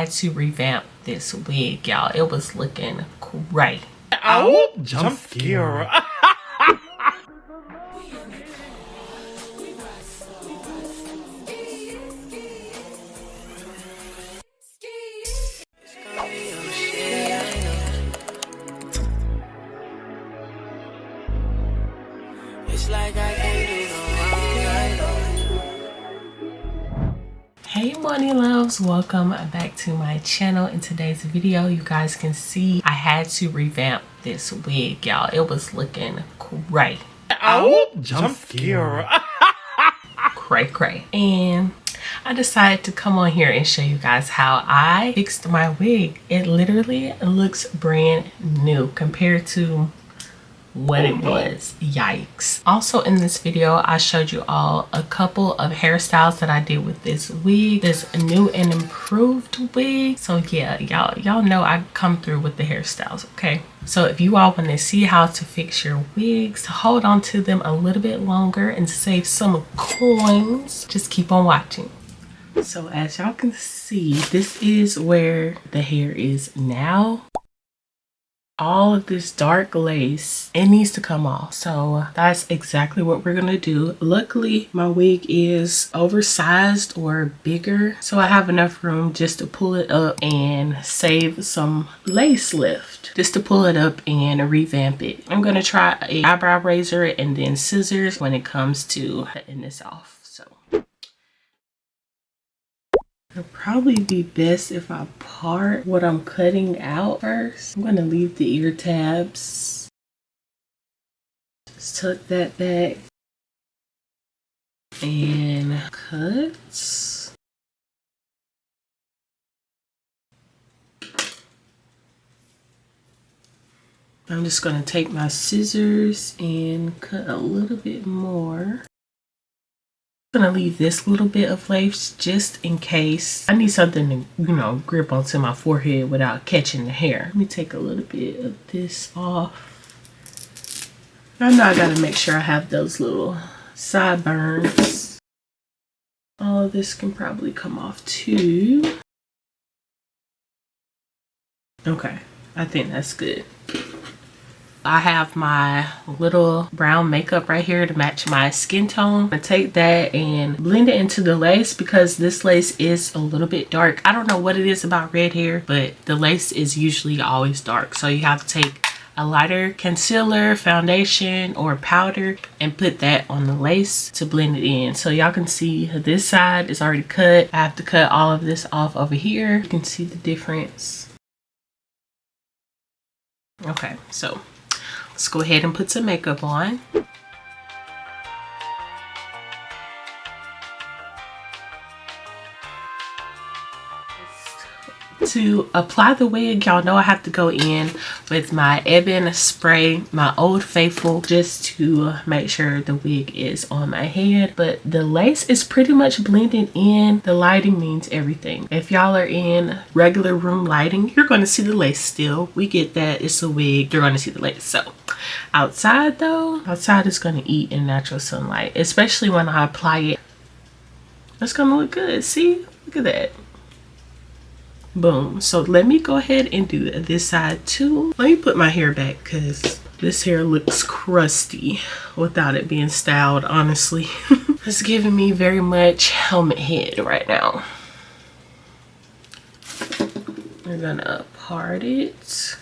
had to revamp this wig, y'all. It was looking great. Oh, jump scare. It's like I can't do no wrong. Hey money loves, welcome back to my channel. In today's video, you guys can see I had to revamp this wig, y'all. It was looking great. Oh, jump scare. Cray. And I decided to come on here and show you guys how I fixed my wig. It literally looks brand new compared to what it was. Yikes. Also in this video, I showed you all a couple of hairstyles that I did with this wig, this new and improved wig. So yeah, y'all know I come through with the hairstyles, okay? So if you all want to see how to fix your wigs, hold on to them a little bit longer and save some coins, just keep on watching. So as y'all can see, this is where the hair is now. All of this dark lace, it needs to come off. So that's exactly what we're gonna do. Luckily, my wig is oversized or bigger, so I have enough room just to pull it up and save some lace lift, just to pull it up and revamp it. I'm gonna try a eyebrow razor and then scissors when it comes to cutting this off. So it'll probably be best if I part what I'm cutting out first. I'm going to leave the ear tabs. Just tuck that back. And cut. I'm just going to take my scissors and cut a little bit more. Gonna leave this little bit of lace just in case I need something to, you know, grip onto my forehead without catching the hair. Let me take a little bit of this off. I know I gotta make sure I have those little sideburns. All of this can probably come off too. Okay, I think that's good. I have my little brown makeup right here to match my skin tone. I'm gonna take that and blend it into the lace because this lace is a little bit dark. I don't know what it is about red hair, but the lace is usually always dark. So you have to take a lighter concealer, foundation, or powder and put that on the lace to blend it in. So y'all can see this side is already cut. I have to cut all of this off over here. You can see the difference. Okay, so let's go ahead and put some makeup on. To apply the wig, y'all know I have to go in with my Ebony spray, my Old Faithful, just to make sure the wig is on my head. But the lace is pretty much blending in. The lighting means everything. If y'all are in regular room lighting, you're going to see the lace still. We get that. It's a wig. You're going to see the lace. So outside though, outside is going to eat in natural sunlight, especially when I apply it. It's going to look good. See? Look at that. Boom. So let me go ahead and do this side too. Let me put my hair back because this hair looks crusty without it being styled, honestly. It's giving me very much helmet head right now. We're gonna part it.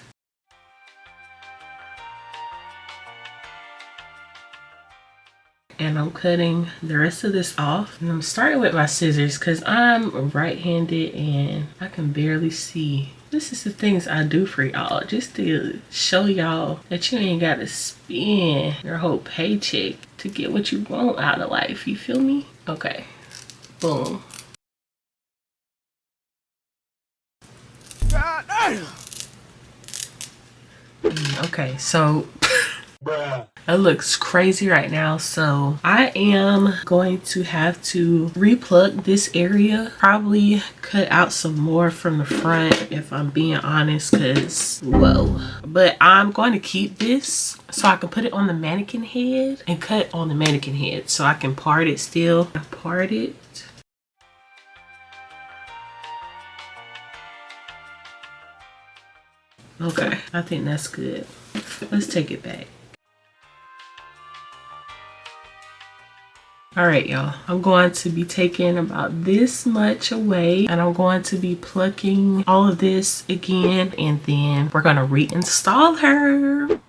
And I'm cutting the rest of this off. And I'm starting with my scissors because I'm right-handed and I can barely see. This is the things I do for y'all, just to show y'all that you ain't got to spend your whole paycheck to get what you want out of life. You feel me? Okay. Boom. Okay, so bruh. It looks crazy right now, so I am going to have to repluck this area, probably cut out some more from the front if I'm being honest, because whoa. But I'm going to keep this so I can put it on the mannequin head and cut on the mannequin head so I can part it still. Part it. Okay, I think that's good. Let's take it back. All right, y'all, I'm going to be taking about this much away, and I'm going to be plucking all of this again, and then we're gonna reinstall her.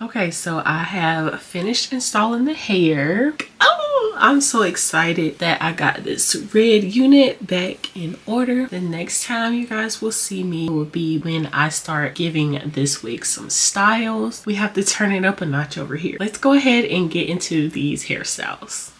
Okay, so I have finished installing the hair. Oh, I'm so excited that I got this red unit back in order. The next time you guys will see me will be when I start giving this wig some styles. We have to turn it up a notch over here. Let's go ahead and get into these hairstyles.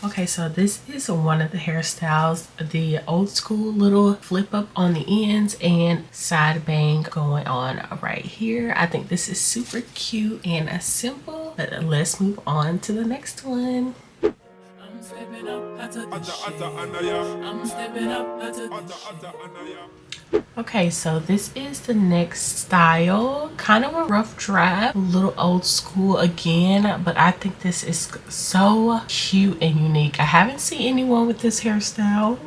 Okay, so this is one of the hairstyles, the old school little flip up on the ends and side bang going on right here. I think this is super cute and simple, but let's move on to the next one. I'm stepping up, I took the shit. I'm stepping up, I took the shit. Okay, so this is the next style. Kind of a rough draft, a little old school again, but I think this is so cute and unique. I haven't seen anyone with this hairstyle.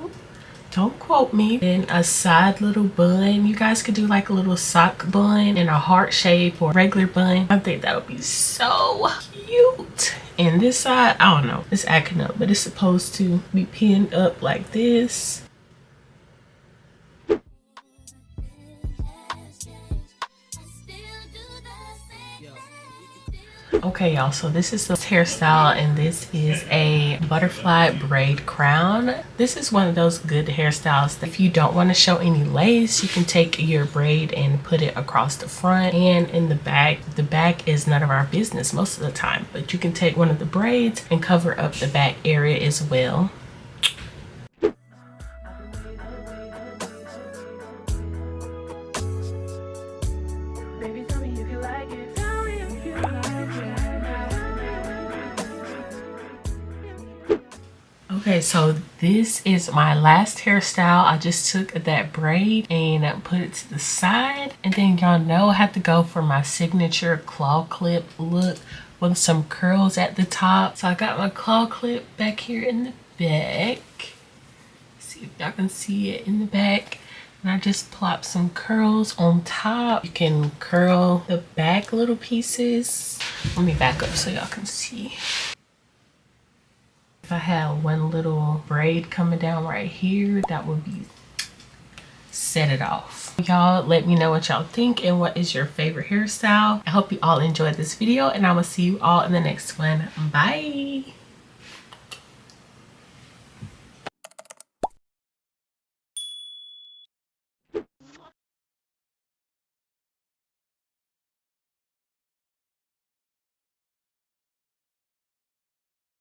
Don't quote me. Then a side little bun. You guys could do like a little sock bun in a heart shape or regular bun. I think that would be so cute. And this side, I don't know, it's acting up, but it's supposed to be pinned up like this. Okay, y'all, so this is the hairstyle, and this is a butterfly braid crown. This is one of those good hairstyles that if you don't want to show any lace, you can take your braid and put it across the front and in the back. The back is none of our business most of the time, but you can take one of the braids and cover up the back area as well. Okay, so this is my last hairstyle. I just took that braid and put it to the side, and then y'all know I have to go for my signature claw clip look with some curls at the top. So I got my claw clip back here in the back. See if y'all can see it in the back. And I just plop some curls on top. You can curl the back little pieces. Let me back up so y'all can see. If I had one little braid coming down right here, that would be set it off. Y'all let me know what y'all think and what is your favorite hairstyle. I hope you all enjoyed this video, and I will see you all in the next one. Bye.